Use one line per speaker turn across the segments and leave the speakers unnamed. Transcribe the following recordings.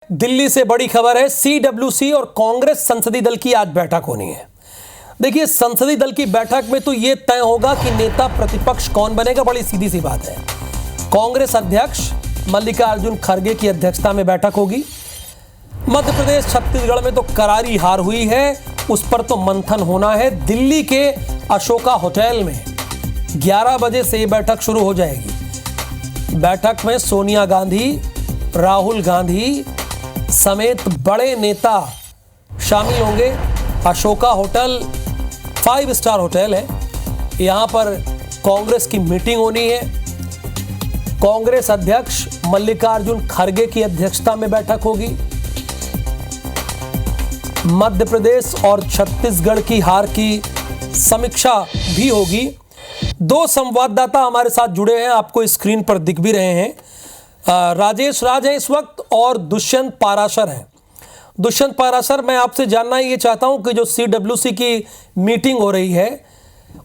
दिल्ली से बड़ी खबर है। सीडब्ल्यूसी और कांग्रेस संसदीय दल की आज बैठक होनी है। देखिए, संसदीय दल की बैठक में तो यह तय होगा कि नेता प्रतिपक्ष कौन बनेगा। बड़ी सीधी सी बात है। कांग्रेस अध्यक्ष मल्लिकार्जुन खड़गे की अध्यक्षता में बैठक होगी। मध्य प्रदेश छत्तीसगढ़ में तो करारी हार हुई है, उस पर तो मंथन होना है। दिल्ली के अशोका होटल में 11 बजे से यह बैठक शुरू हो जाएगी। बैठक में सोनिया गांधी, राहुल गांधी समेत बड़े नेता शामिल होंगे। अशोका होटल 5 स्टार होटल है। यहां पर कांग्रेस की मीटिंग होनी है। कांग्रेस अध्यक्ष मल्लिकार्जुन खड़गे की अध्यक्षता में बैठक होगी। मध्य प्रदेश और छत्तीसगढ़ की हार की समीक्षा भी होगी। 2 संवाददाता हमारे साथ जुड़े हैं, आपको स्क्रीन पर दिख भी रहे हैं। राजेश राज है इस वक्त और दुष्यंत पाराशर हैं। दुष्यंत पाराशर, मैं आपसे जानना ये चाहता हूं कि जो सीडब्ल्यूसी की मीटिंग हो रही है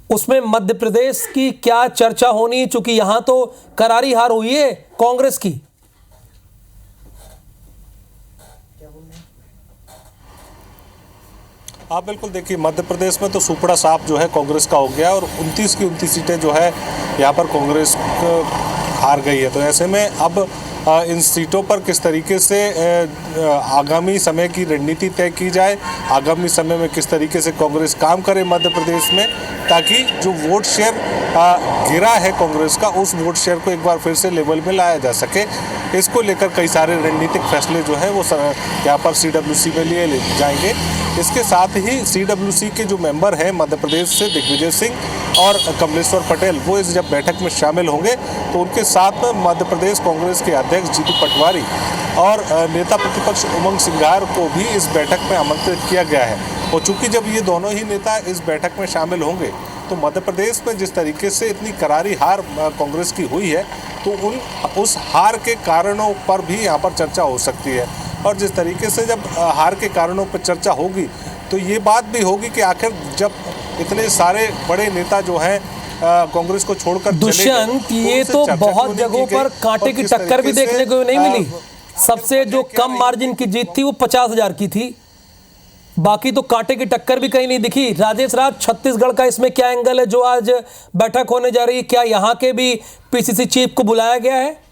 उसमें मध्य प्रदेश की क्या चर्चा होनी है, चूंकि यहां तो करारी हार हुई है कांग्रेस की।
आप बिल्कुल देखिए, मध्य प्रदेश में तो सुपड़ा साफ जो है कांग्रेस का हो गया और 29 की 29 सीटें जो है यहाँ पर कांग्रेस हार गई है। तो ऐसे में अब इन सीटों पर किस तरीके से आगामी समय की रणनीति तय की जाए, आगामी समय में किस तरीके से कांग्रेस काम करे मध्य प्रदेश में, ताकि जो वोट शेयर गिरा है कांग्रेस का, उस वोट शेयर को एक बार फिर से लेवल में लाया जा सके। इसको लेकर कई सारे रणनीतिक फैसले जो है वो यहाँ पर सीडब्ल्यूसी में लिए जाएंगे। इसके साथ ही सीडब्ल्यूसी के जो मेंबर हैं मध्य प्रदेश से दिग्विजय सिंह और कमलेश्वर पटेल, वो इस जब बैठक में शामिल होंगे तो उनके साथ में मध्य प्रदेश कांग्रेस के अध्यक्ष जीतू पटवारी और नेता प्रतिपक्ष उमंग सिंघार को भी इस बैठक में आमंत्रित किया गया है। और चूंकि जब ये दोनों ही नेता इस बैठक में शामिल होंगे तो मध्य प्रदेश में जिस तरीके से इतनी करारी हार कांग्रेस की हुई है, तो उस हार के कारणों पर भी यहाँ पर चर्चा हो सकती है। और जिस तरीके से जब हार के कारणों पर चर्चा होगी तो ये बात भी होगी कि आखिर जब इतने सारे बड़े नेता जो हैं कांग्रेस को छोड़कर
दुष्यंत, ये तो बहुत जगहों पर कांटे की टक्कर भी देखने को नहीं मिली। सबसे जो कम मार्जिन की जीत थी वो 50,000 की थी, बाकी तो कांटे की टक्कर भी कहीं नहीं दिखी। राजेश राज, छत्तीसगढ़ का इसमें क्या एंगल है जो आज बैठक होने जा रही है? क्या यहाँ के भी पीसीसी चीफ को बुलाया गया है?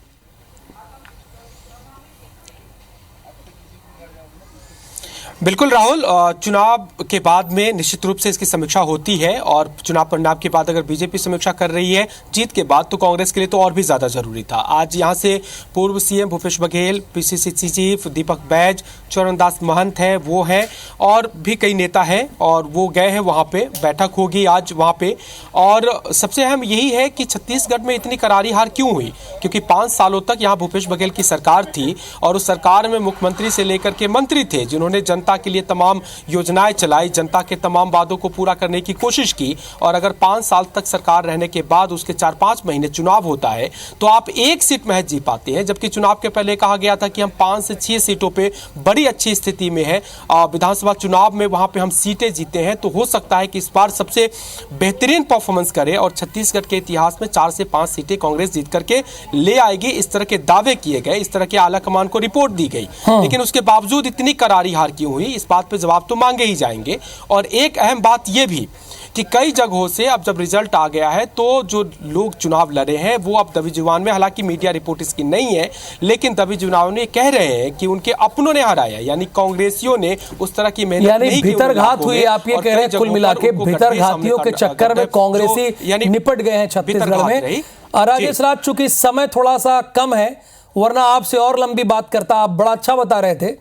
बिल्कुल राहुल, चुनाव के बाद में निश्चित रूप से इसकी समीक्षा होती है और चुनाव परिणाम के बाद अगर बीजेपी समीक्षा कर रही है जीत के बाद, तो कांग्रेस के लिए तो और भी ज़्यादा जरूरी था। आज यहां से पूर्व CM Bhupesh Baghel, PCC chief Deepak Baij, Charandas Mahant है, वो है और भी कई नेता हैं और वो गए हैं वहां पे। बैठक होगी आज वहां पे। और सबसे अहम यही है कि छत्तीसगढ़ में इतनी करारी हार क्यों हुई, क्योंकि 5 सालों तक यहाँ भूपेश बघेल की सरकार थी और उस सरकार में मुख्यमंत्री से लेकर के मंत्री थे जिन्होंने जनता के लिए तमाम योजनाएं चलाई, जनता के तमाम वादों को पूरा करने की कोशिश की। और अगर 5 साल तक सरकार रहने के बाद उसके 4-5 महीने चुनाव होता है तो आप 1 सीट महज जीत पाते हैं, जबकि चुनाव के पहले कहा गया था कि हम 5 से 6 सीटों पे बड़ी अच्छी स्थिति में है। विधानसभा चुनाव में वहां पे हम सीटें जीते हैं, तो हो सकता है कि इस बार सबसे बेहतरीन परफॉर्मेंस करे और छत्तीसगढ़ के इतिहास में 4 से 5 सीटें कांग्रेस जीत करके ले आएगी। इस तरह के दावे किए गए, इस तरह के आला कमान को रिपोर्ट दी गई। लेकिन उसके बावजूद इतनी करारी हार क्यों हुई, इस बात पे जवाब तो मांगे ही जाएंगे। और एक अहम बात यह भी कि कई जगहों से अब जब रिजल्ट आ गया है तो जो लोग चुनाव लड़े हैं वो अब दबी जुबान में, हालांकि मीडिया रिपोर्ट इसकी नहीं है, लेकिन दबी जुबान में कह रहे हैं कि उनके अपनों ने हराया, यानी कांग्रेसियों ने उस तरह की मेहनत नहीं की।
भीतरघात हुई, आप ये कह रहे हैं कुल मिला के भीतरघातियों के चक्कर में कांग्रेसी निपट गए हैं छत्तीसगढ़ में। राजेश राज, चूंकि समय थोड़ा सा कम है, वरना आपसे और लंबी बात करता। आप बड़ा अच्छा बता रहे थे,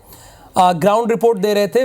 ग्राउंड रिपोर्ट दे रहे थे।